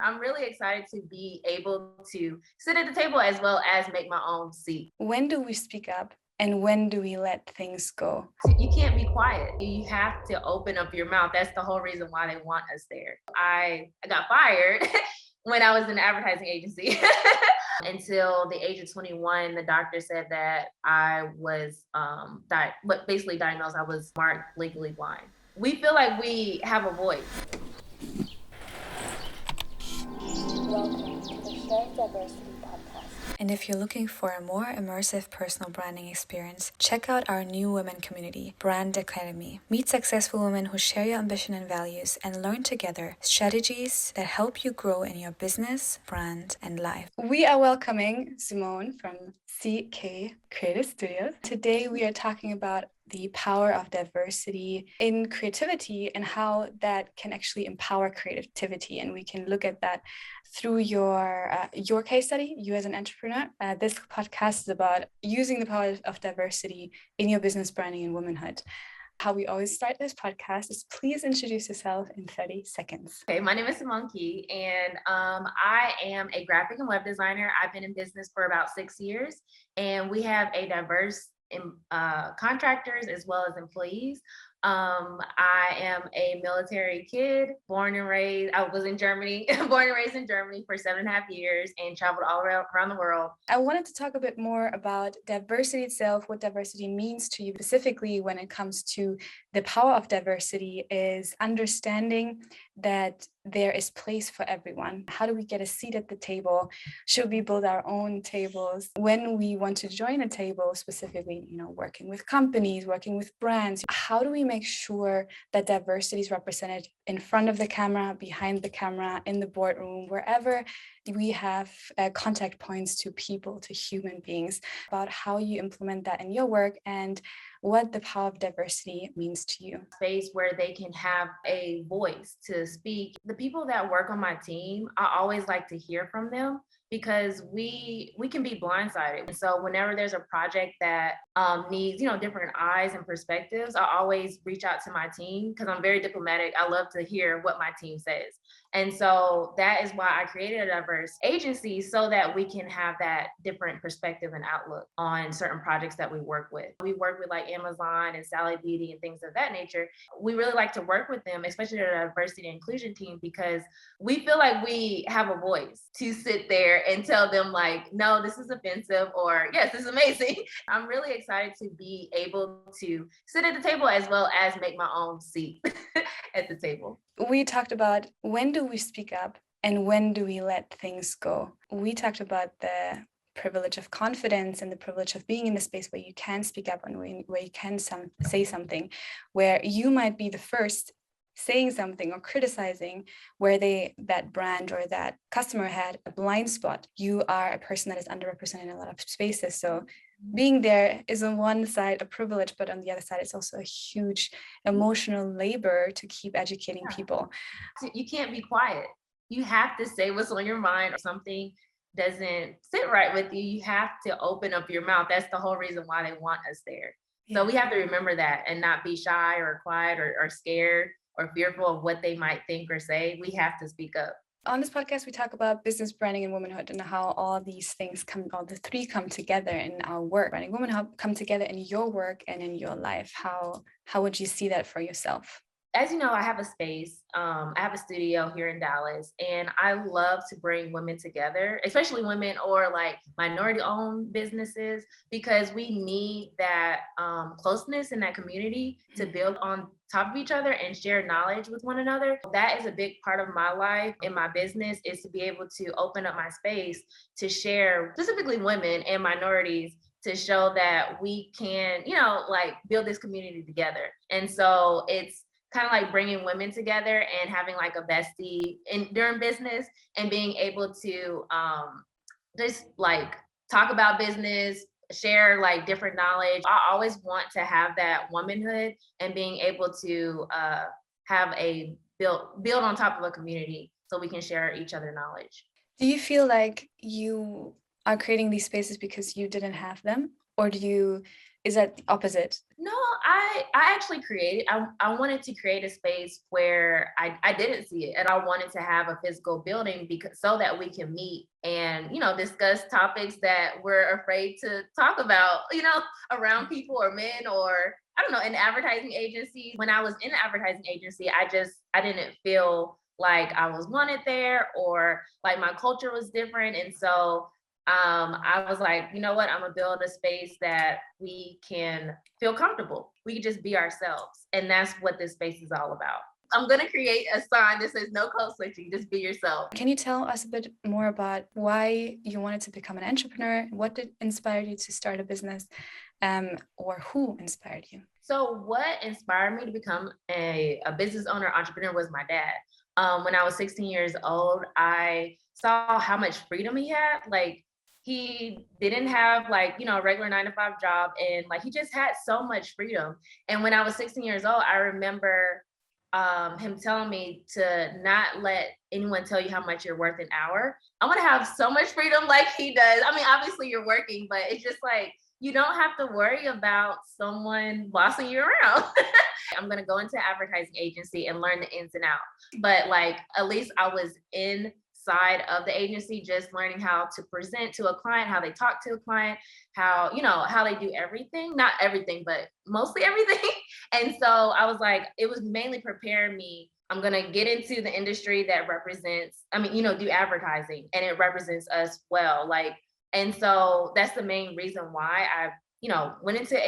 I'm really excited to be able to sit at the table as well as make my own seat. When do we speak up and when do we let things go? You can't be quiet. You have to open up your mouth. That's the whole reason why they want us there. I got fired when I was in an advertising agency. Until the age of 21, the doctor said that I was basically diagnosed. I was marked legally blind. We feel like we have a voice. Welcome to the Shared Diversity Podcast. And if you're looking for a more immersive personal branding experience, check out our new women community, Brand Academy. Meet successful women who share your ambition and values and learn together strategies that help you grow in your business, brand, and life. We are welcoming Simone from CK Creative Studios. Today we are talking about the power of diversity in creativity and how that can actually empower creativity. And we can look at that through your case study, you as an entrepreneur. This podcast is about using the power of diversity in your business, branding, and womanhood. How we always start this podcast is please introduce yourself in 30 seconds. Okay, my name is Simone Key, and I am a graphic and web designer. I've been in business for about 6 years, and we have a diverse contractors as well as employees. I am a military kid, born and raised. I was in Germany, born and raised in Germany for 7.5 years and traveled all around the world. I wanted to talk a bit more about diversity itself, what diversity means to you specifically when it comes to the power of diversity is understanding that there is place for everyone. How do we get a seat at the table? Should we build our own tables? When we want to join a table, specifically, working with companies, working with brands, how do we make sure that diversity is represented in front of the camera, behind the camera, in the boardroom, wherever we have contact points to people, to human beings, about how you implement that in your work and what the power of diversity means to you. Space where they can have a voice to speak. The people that work on my team, I always like to hear from them because we can be blindsided. And so whenever there's a project that needs, different eyes and perspectives, I always reach out to my team because I'm very diplomatic. I love to hear what my team says. And so that is why I created a diverse agency so that we can have that different perspective and outlook on certain projects that we work with. We work with like Amazon and Sally Beauty and things of that nature. We really like to work with them, especially the diversity and inclusion team, because we feel like we have a voice to sit there and tell them like, no, this is offensive, or yes, this is amazing. I'm really excited to be able to sit at the table as well as make my own seat at the table. We talked about when do we speak up and when do we let things go. We talked about the privilege of confidence and the privilege of being in a space where you can speak up and where you can say something, where you might be the first saying something or criticizing where that brand or that customer had a blind spot. You are a person that is underrepresented in a lot of spaces. So being there is on one side a privilege, but on the other side, it's also a huge emotional labor to keep educating people. You can't be quiet. You have to say what's on your mind. Or something doesn't sit right with you, you have to open up your mouth. That's the whole reason why they want us there. So we have to remember that and not be shy or quiet or scared or fearful of what they might think or say. We have to speak up. On this podcast, we talk about business, branding, and womanhood and how all these things all the three come together in our work. Branding, womanhood come together in your work and in your life. How would you see that for yourself? As you know, I have a space. I have a studio here in Dallas, and I love to bring women together, especially women or like minority-owned businesses, because we need that closeness in that community to build on top of each other and share knowledge with one another. That is a big part of my life and my business, is to be able to open up my space to share, specifically women and minorities, to show that we can, build this community together. And so it's kind of like bringing women together and having like a bestie during business and being able to just like talk about business, share like different knowledge. I always want to have that womanhood and being able to have a build on top of a community so we can share each other knowledge. Do you feel like you are creating these spaces because you didn't have them? Or is that the opposite? No, I actually created, I wanted to create a space where I didn't see it. And I wanted to have a physical building because so that we can meet and, discuss topics that we're afraid to talk about, around people or men or I don't know, in advertising agencies. When I was in the advertising agency, I didn't feel like I was wanted there or like my culture was different. And so I was like, you know what? I'm gonna build a space that we can feel comfortable. We can just be ourselves. And that's what this space is all about. I'm gonna create a sign that says no code switching, just be yourself. Can you tell us a bit more about why you wanted to become an entrepreneur? What did inspire you to start a business? Or who inspired you? So what inspired me to become a business owner, entrepreneur was my dad. When I was 16 years old, I saw how much freedom he had. Like he didn't have like, a regular 9 to 5 job and like he just had so much freedom. And when I was 16 years old, I remember him telling me to not let anyone tell you how much you're worth an hour. I want to have so much freedom like he does. I mean, obviously you're working, but it's just like you don't have to worry about someone bossing you around. I'm going to go into advertising agency and learn the ins and outs. But like, at least I was inside of the agency, just learning how to present to a client, how they talk to a client, how, how they do everything, not everything, but mostly everything. And so I was like, it was mainly preparing me. I'm going to get into the industry that represents, do advertising and it represents us well. Like, and so that's the main reason why I, went into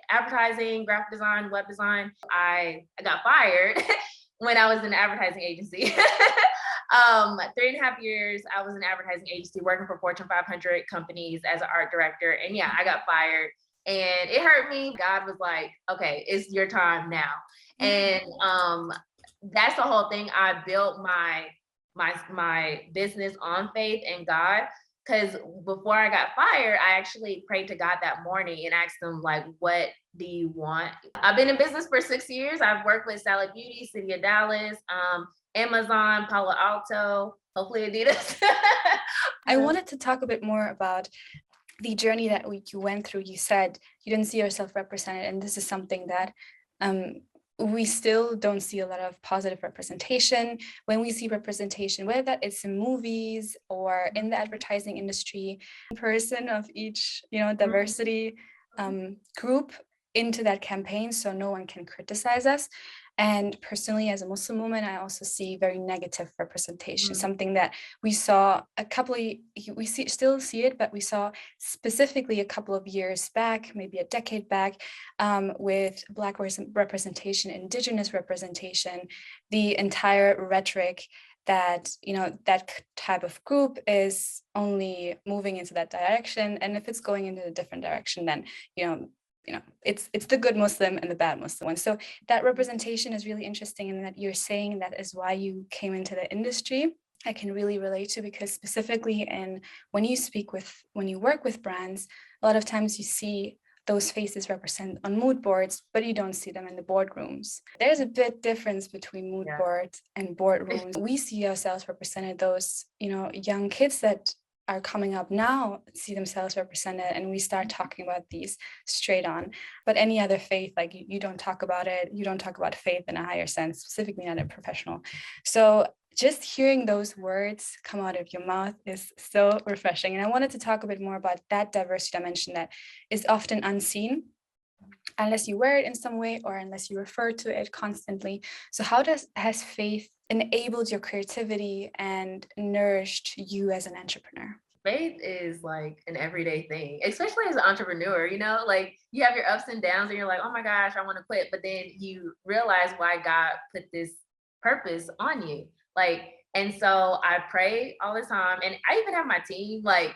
advertising, graphic design, web design. I got fired when I was in the advertising agency. 3.5 years, I was in an advertising agency working for Fortune 500 companies as an art director. And yeah, I got fired and it hurt me. God was like, okay, it's your time now. And that's the whole thing. I built my business on faith and God. Because before I got fired, I actually prayed to God that morning and asked him, like, what do you want? I've been in business for 6 years. I've worked with Salad Beauty, City of Dallas, Amazon, Palo Alto, hopefully Adidas. I wanted to talk a bit more about the journey that you went through. You said you didn't see yourself represented, and this is something that we still don't see a lot of positive representation. When we see representation, whether that it's in movies or in the advertising industry, person of each, diversity group into that campaign, so no one can criticize us. And personally, as a Muslim woman, I also see very negative representation, something that we saw still see it, but we saw specifically a couple of years back, maybe a decade back, with Black representation, Indigenous representation, the entire rhetoric that, that type of group is only moving into that direction. And if it's going into a different direction, then, it's the good Muslim and the bad Muslim one. So that representation is really interesting, and that you're saying that is why you came into the industry. I can really relate to, because specifically when you work with brands, a lot of times you see those faces represent on mood boards, but you don't see them in the boardrooms. There's a bit difference between mood boards and boardrooms. We see ourselves represented, those, young kids that are coming up now see themselves represented, and we start talking about these straight on. But any other faith, like you don't talk about it. You don't talk about faith in a higher sense, specifically not a professional. So just hearing those words come out of your mouth is so refreshing. And I wanted to talk a bit more about that diversity dimension that is often unseen unless you wear it in some way or unless you refer to it constantly. So how has faith enabled your creativity and nourished you as an entrepreneur? Faith is like an everyday thing, especially as an entrepreneur, like you have your ups and downs and you're like, oh my gosh, I want to quit. But then you realize why God put this purpose on you. And so I pray all the time. And I even have my team, I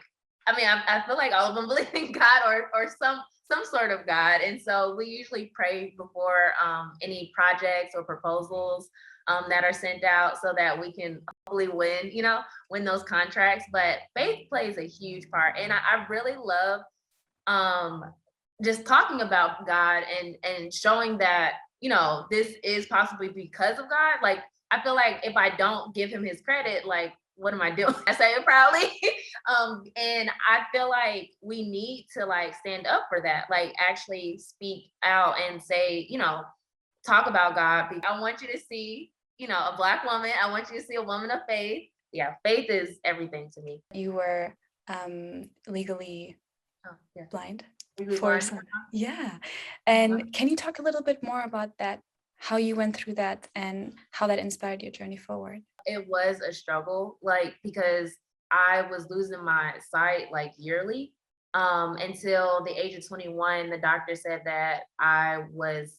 feel like all of them believe in God or some sort of God. And so we usually pray before any projects or proposals that are sent out so that we can hopefully win those contracts. But faith plays a huge part. And I really love just talking about God and showing that, this is possibly because of God. Like, I feel like if I don't give him his credit, like, what am I doing? I say it proudly. And I feel like we need to like stand up for that, like actually speak out and say, talk about God. I want you to see, a Black woman. I want you to see a woman of faith. Yeah, faith is everything to me. You were legally blind for some, yeah. And can you talk a little bit more about that, how you went through that and how that inspired your journey forward? It was a struggle, like, because I was losing my sight like yearly. Until the age of 21, the doctor said that I was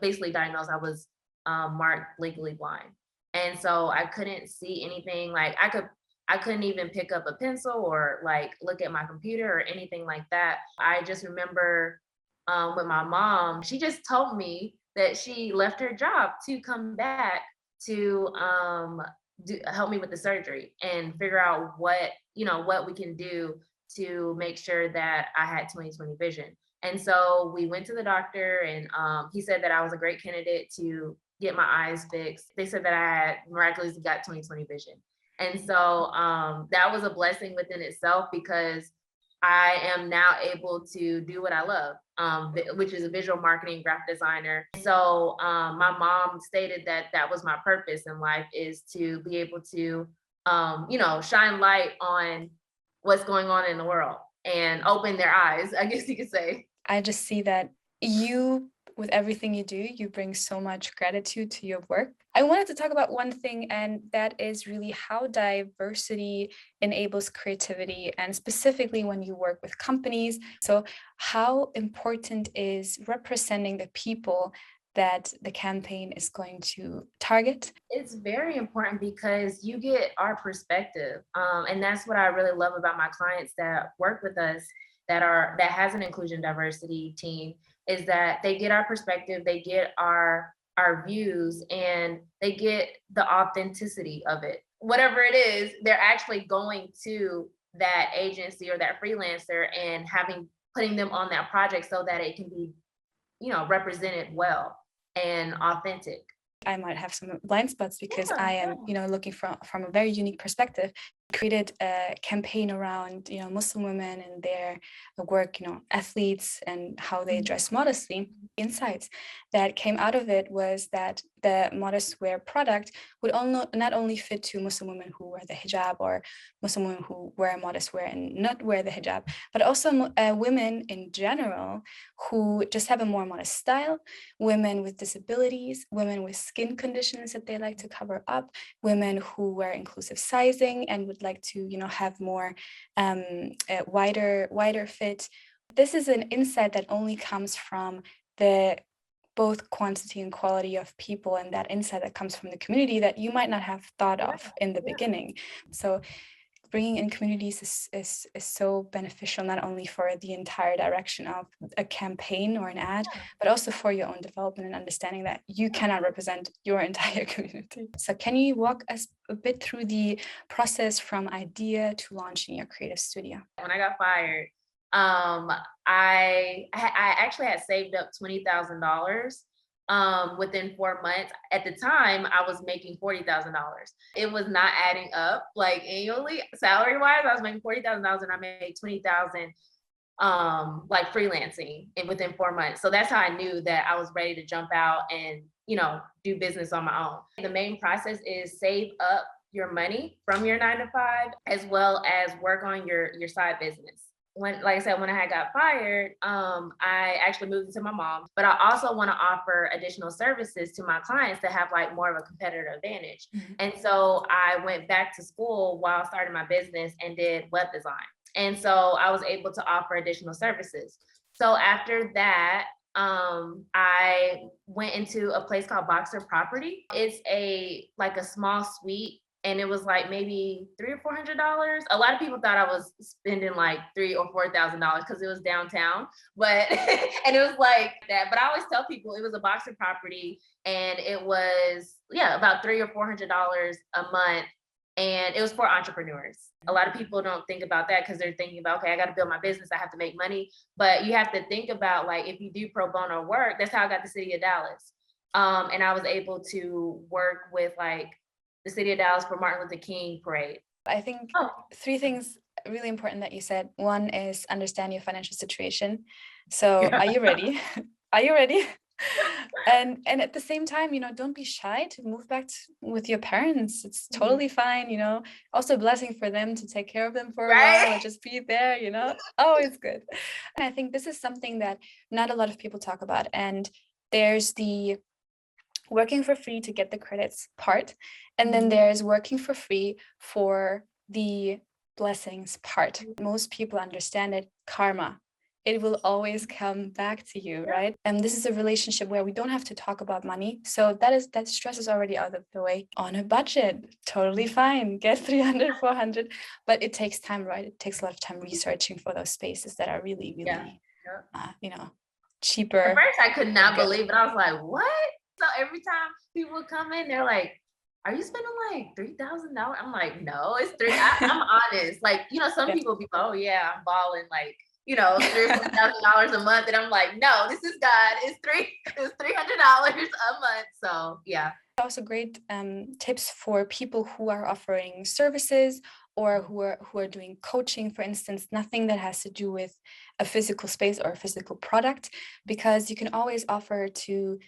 basically diagnosed. I was marked legally blind, and so I couldn't see anything. Like I couldn't even pick up a pencil or like look at my computer or anything like that. I just remember with my mom, she just told me that she left her job to come back to help me with the surgery and figure out what we can do to make sure that I had 20/20 vision. And so we went to the doctor, and he said that I was a great candidate to get my eyes fixed. They said that I had miraculously got 20/20 vision. And so that was a blessing within itself, because I am now able to do what I love, which is a visual marketing graphic designer. So my mom stated that that was my purpose in life, is to be able to, shine light on what's going on in the world and open their eyes, I guess you could say. I just see that you, with everything you do, you bring so much gratitude to your work. I wanted to talk about one thing, and that is really how diversity enables creativity, and specifically when you work with companies. So how important is representing the people that the campaign is going to target? It's very important because you get our perspective. And that's what I really love about my clients that work with us, that has an inclusion diversity team, is that they get our perspective, they get our views, and they get the authenticity of it. Whatever it is, they're actually going to that agency or that freelancer and putting them on that project so that it can be, represented well and authentic. I might have some blind spots because I am, looking from a very unique perspective. Created a campaign around, Muslim women and their work, athletes and how they dress modestly. Insights that came out of it was that the modest wear product would not only fit to Muslim women who wear the hijab, or Muslim women who wear modest wear and not wear the hijab, but also women in general who just have a more modest style, women with disabilities, women with skin conditions that they like to cover up, women who wear inclusive sizing and would like to, have more wider fit. This is an insight that only comes from the both quantity and quality of people, and that insight that comes from the community that you might not have thought of in the beginning. So bringing in communities is so beneficial, not only for the entire direction of a campaign or an ad, but also for your own development and understanding that you cannot represent your entire community. So can you walk us a bit through the process from idea to launching your creative studio? When I got fired, I actually had saved up $20,000 within 4 months. At the time, I was making $40,000. It was not adding up, like annually, salary wise. I was making $40,000 and I made $20,000 like freelancing within 4 months. So that's how I knew that I was ready to jump out and do business on my own. The main process is save up your money from your 9 to 5, as well as work on your side business. Like I said, when I had got fired, I actually moved into my mom, but I also want to offer additional services to my clients that have like more of a competitive advantage. Mm-hmm. And so I went back to school while starting my business and did web design. And so I was able to offer additional services. So after that, I went into a place called Boxer Property. It's a small suite, and it was like maybe $300 or $400. A lot of people thought I was spending like $3,000 or $4,000 because it was downtown, but and it was like that. But I always tell people it was a Boxer Property, and it was about $300 or $400 a month, and it was for entrepreneurs. A lot of people don't think about that because they're thinking about, okay, I got to build my business, I have to make money. But you have to think about, like, if you do pro bono work, that's how I got the city of Dallas. And I was able to work with like the city of Dallas for Martin Luther King parade. I think Oh, 3 things really important that you said. One is understand your financial situation. So yeah. are you ready? Are you ready? And at the same time, don't be shy to move back with your parents. It's totally fine. Also a blessing for them to take care of them for a while or Right? just be there. Always good. And I think this is something that not a lot of people talk about. And there's the working for free to get the credits part. And then there's working for free for the blessings part. Most people understand it, karma. It will always come back to you, right? And this is a relationship where we don't have to talk about money. So that stress is already out of the way. On a budget, totally fine. Get 300, 400. But it takes time, right? It takes a lot of time researching for those spaces that are really, Yeah. really, At cheaper first, I could and not good. believe it. I was like, what? So every time people come in, they're like, are you spending like $3,000? I'm like, no, it's three. I'm honest. Like, some Yeah. people be, oh yeah, I'm balling like, $3,000 or $4,000 a month. And I'm like, no, this is God. It's $300 a month. So yeah. Also great tips for people who are offering services or who are doing coaching, for instance, nothing that has to do with a physical space or a physical product, because you can always offer to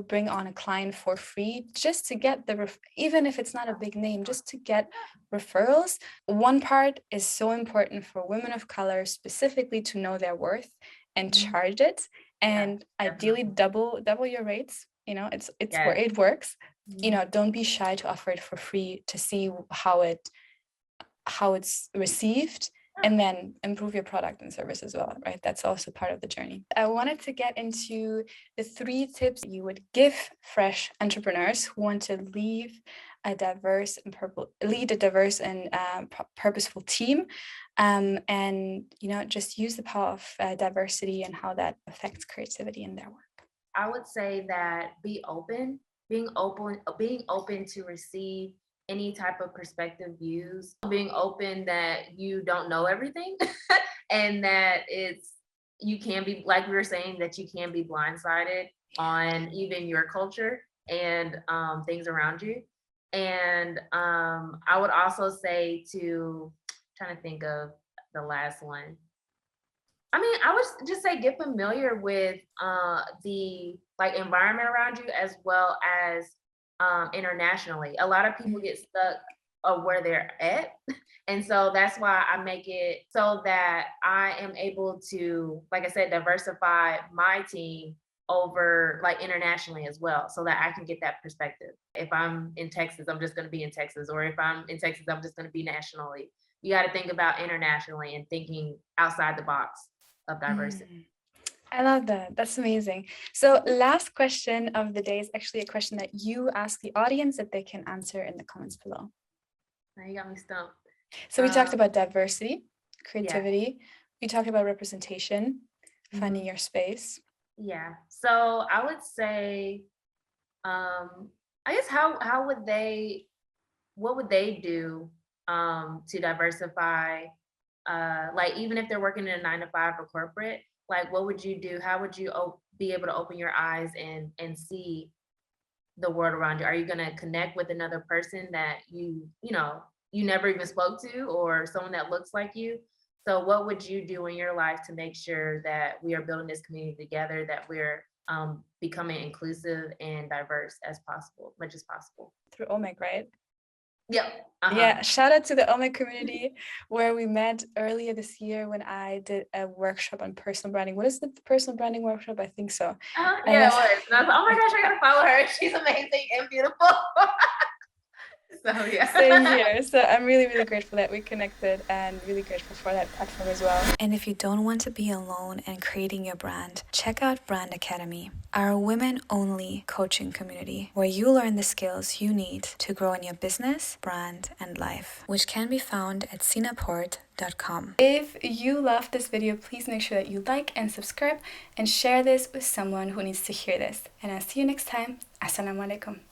bring on a client for free just to get even if it's not a big name, just to get referrals. One part is so important for women of color specifically to know their worth and charge it, and ideally double your rates. It's where it works. Don't be shy to offer it for free to see how it's received, and then improve your product and service as well, right? That's also part of the journey. I wanted to get into the 3 tips you would give fresh entrepreneurs who want to lead a diverse and purposeful team, and just use the power of diversity and how that affects creativity in their work. I would say that being open to receive any type of perspective views, being open that you don't know everything and that you can be, like we were saying, that you can be blindsided on even your culture and things around you. And I would also say trying to think of the last one. I mean, I would just say get familiar with the environment around you as well as internationally. A lot of people get stuck where they're at. And so that's why I make it so that I am able to, like I said, diversify my team over internationally as well, so that I can get that perspective. If I'm in Texas, I'm just going to be in Texas, or if I'm in Texas, I'm just going to be nationally. You got to think about internationally and thinking outside the box of diversity. I love that. That's amazing. So last question of the day is actually a question that you ask the audience that they can answer in the comments below. Now you got me stumped. So we talked about diversity, creativity. Yeah. We talked about representation, finding your space. Yeah. So I would say, I guess what would they do to diversify? Even if they're working in a 9-to-5 or corporate, what would you do? How would you be able to open your eyes and see the world around you? Are you going to connect with another person that you never even spoke to, or someone that looks like you? So what would you do in your life to make sure that we are building this community together, that we're becoming inclusive and diverse as possible, much as possible? Through OMEC, right? Yep. Yeah, shout out to the OMEC community where we met earlier this year when I did a workshop on personal branding. What is the personal branding workshop? I think so. Yeah, it was. And I was like, oh my gosh, I gotta follow her. She's amazing and beautiful. So yeah. Same here. So I'm really, really grateful that we connected, and really grateful for that platform as well. And if you don't want to be alone in creating your brand, check out Brand Academy, our women-only coaching community where you learn the skills you need to grow in your business, brand, and life, which can be found at sinaport.com. If you loved this video, please make sure that you like and subscribe and share this with someone who needs to hear this. And I'll see you next time. Assalamu alaikum.